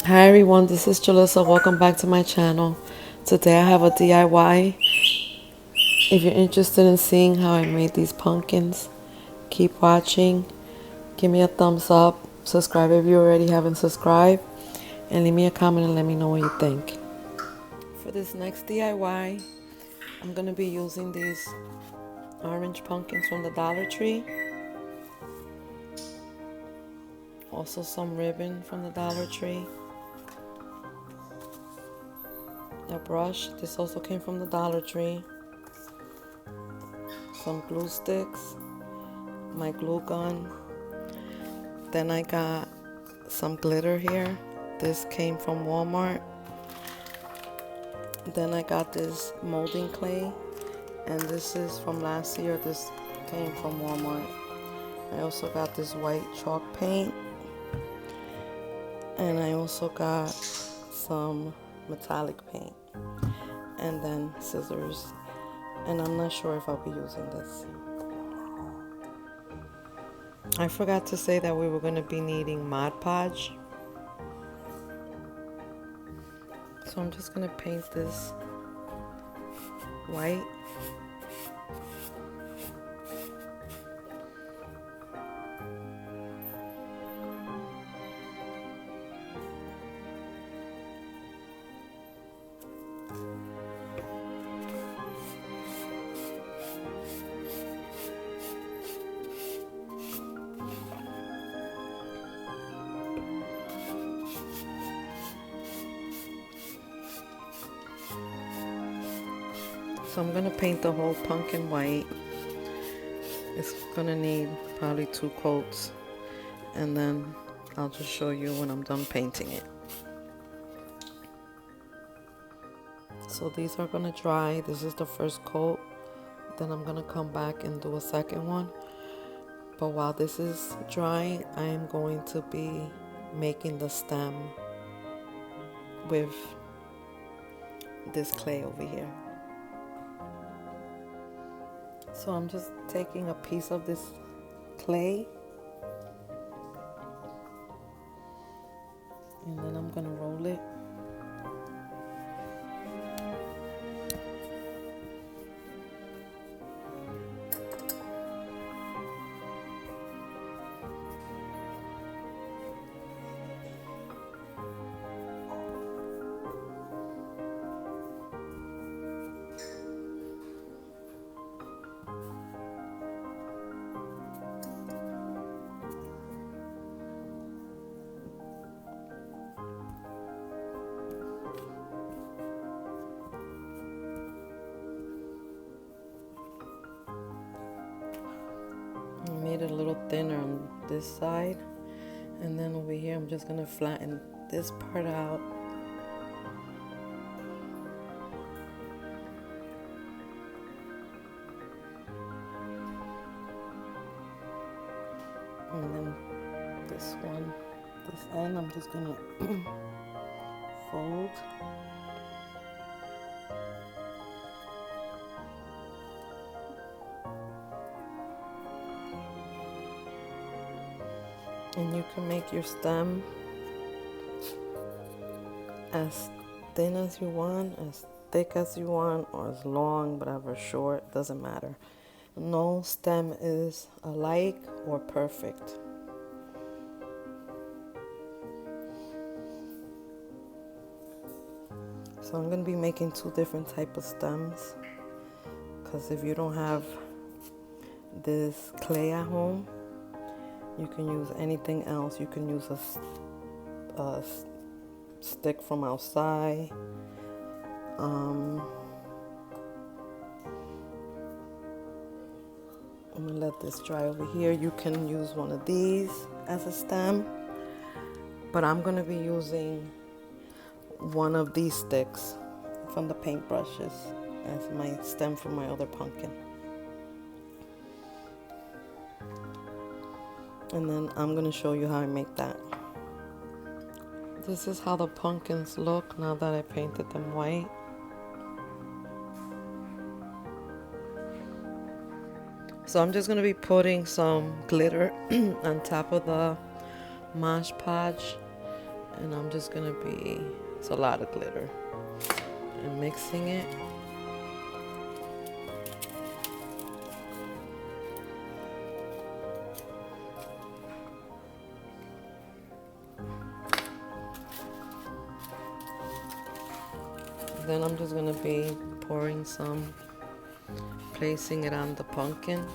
Hi everyone, this is Jalissa. Welcome back to my channel. Today I have a DIY. If you're interested in seeing how I made these pumpkins, keep watching. Give me a thumbs up. Subscribe if you already haven't subscribed. And leave me a comment and let me know what you think. For this next DIY, I'm going to be using these orange pumpkins from the Dollar Tree. Also some ribbon from the Dollar Tree. A brush, this also came from the Dollar Tree. Some glue sticks, my glue gun. Then I got some glitter here. This came from Walmart. Then I got this molding clay, and this is from last year. This came from Walmart. I also got this white chalk paint, and I also got some metallic paint, and then scissors. And I'm not sure if I'll be using this. I forgot to say that we were going to be needing Mod Podge. So I'm just going to paint this white. So I'm gonna paint the whole pumpkin white. It's gonna need probably 2 coats, and then I'll just show you when I'm done painting it. So these are gonna dry. This is the first coat. Then I'm gonna come back and do a second one. But while this is drying, I am going to be making the stem with this clay over here. So I'm just taking a piece of this clay, and then I'm gonna roll it. Made it a little thinner on this side, and then over here I'm just gonna flatten this part out. And then this one, this end, I'm just gonna fold. And you can make your stem as thin as you want, as thick as you want, or as long, whatever, short, doesn't matter. No stem is alike or perfect. So I'm going to be making 2 different types of stems, because if you don't have this clay at home, you can use anything else. You can use a stick from outside. I'm gonna let this dry over here. You can use one of these as a stem, but I'm gonna be using one of these sticks from the paintbrushes as my stem for my other pumpkin. And then I'm gonna show you how I make that. This is how the pumpkins look now that I painted them white. So I'm just gonna be putting some glitter on top of the Mod Podge, And I'm just gonna be, it's a lot of glitter, and mixing it. Then I'm just gonna be pouring some, placing it on the pumpkin.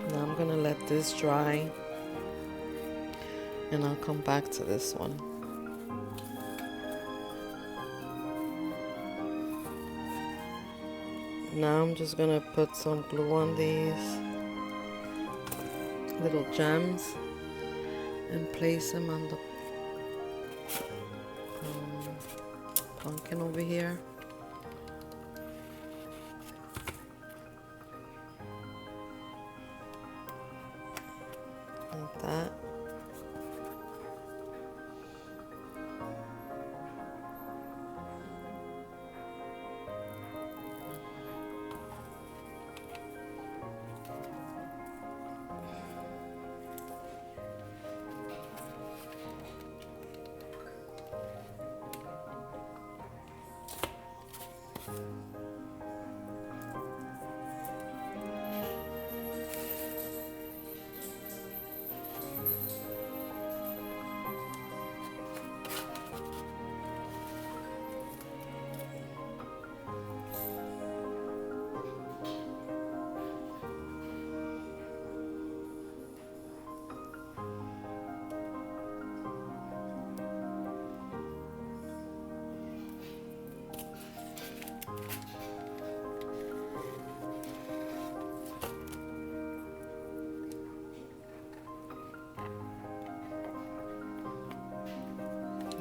Now I'm gonna let this dry, and I'll come back to this one. Now I'm just gonna put some glue on these little gems and place them on the pumpkin over here. Like that.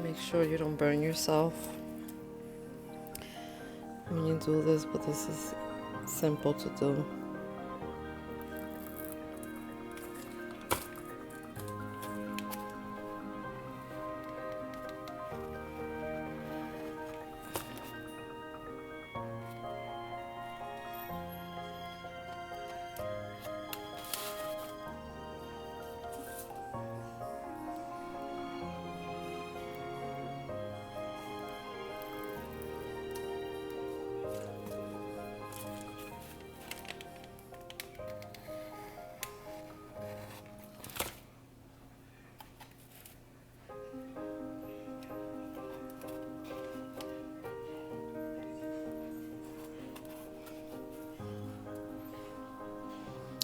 Make sure you don't burn yourself when you do this, but this is simple to do.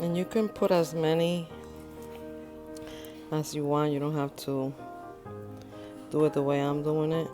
And you can put as many as you want. You don't have to do it the way I'm doing it.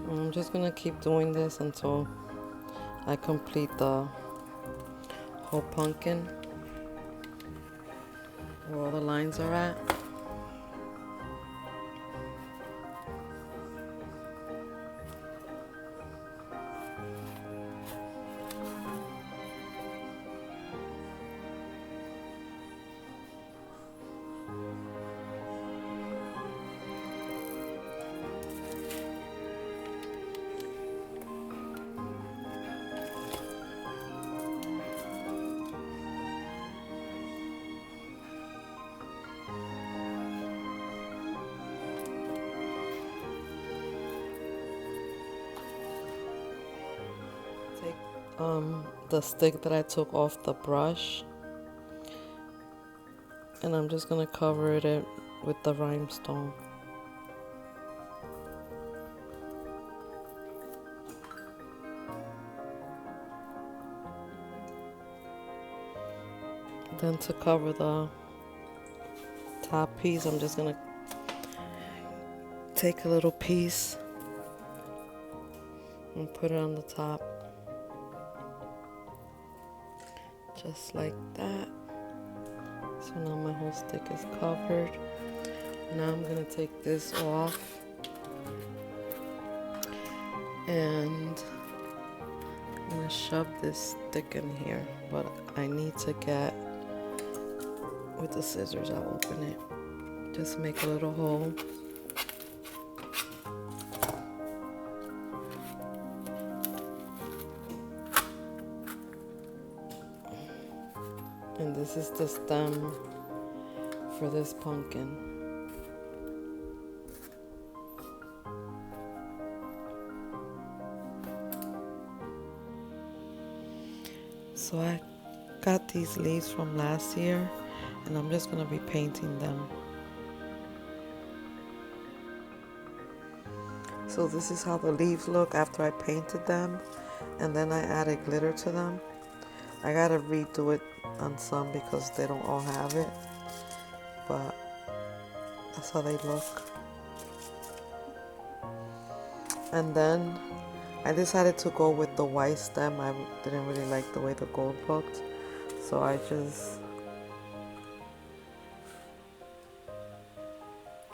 I'm just gonna keep doing this until I complete the whole pumpkin where all the lines are at. the stick that I took off the brush, and I'm just gonna cover it with the rhinestone. Then to cover the top piece, I'm just gonna take a little piece and put it on the top, just like that. So now my whole stick is covered. Now I'm gonna take this off, and I'm gonna shove this stick in here, but I need to get, with the scissors, I'll open it. Just make a little hole. And this is the stem for this pumpkin. So I got these leaves from last year, and I'm just gonna be painting them. So this is how the leaves look after I painted them, and then I added glitter to them. I gotta redo it on some because they don't all have it, but that's how they look. And then I decided to go with the white stem. I didn't really like the way the gold looked, so I just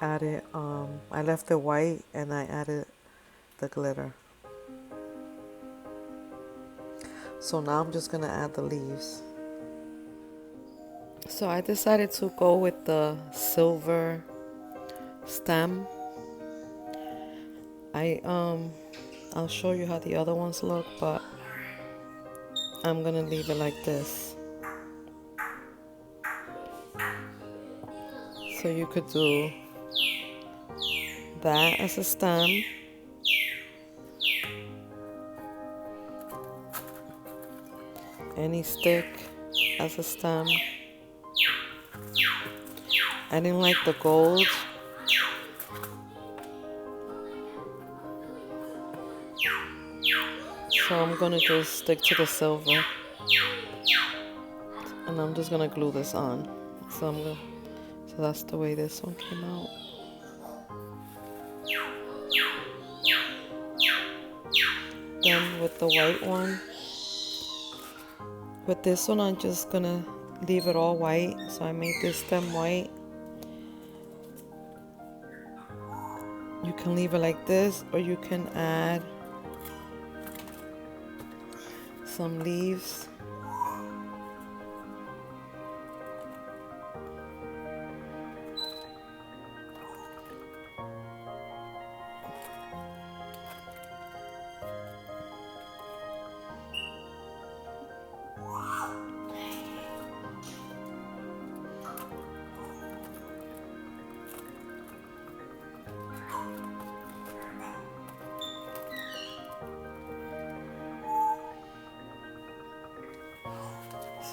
added, I left it white and I added the glitter. So now I'm just gonna add the leaves. So I decided to go with the silver stem. I'll show you how the other ones look, but I'm gonna leave it like this. So you could do that as a stem, any stick as a stem. I didn't like the gold, so I'm gonna just stick to the silver, and I'm just gonna glue this on. So that's the way this one came out. Then with the white one, with this one, I'm just gonna leave it all white. So I made this stem white. You can leave it like this, or you can add some leaves.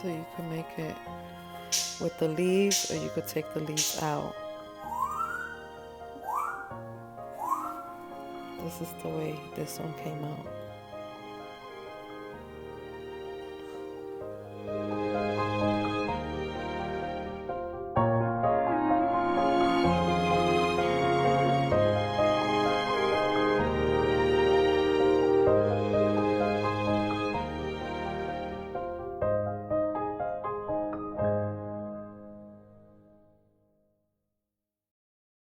So you can make it with the leaves, or you could take the leaves out. This is the way this one came out.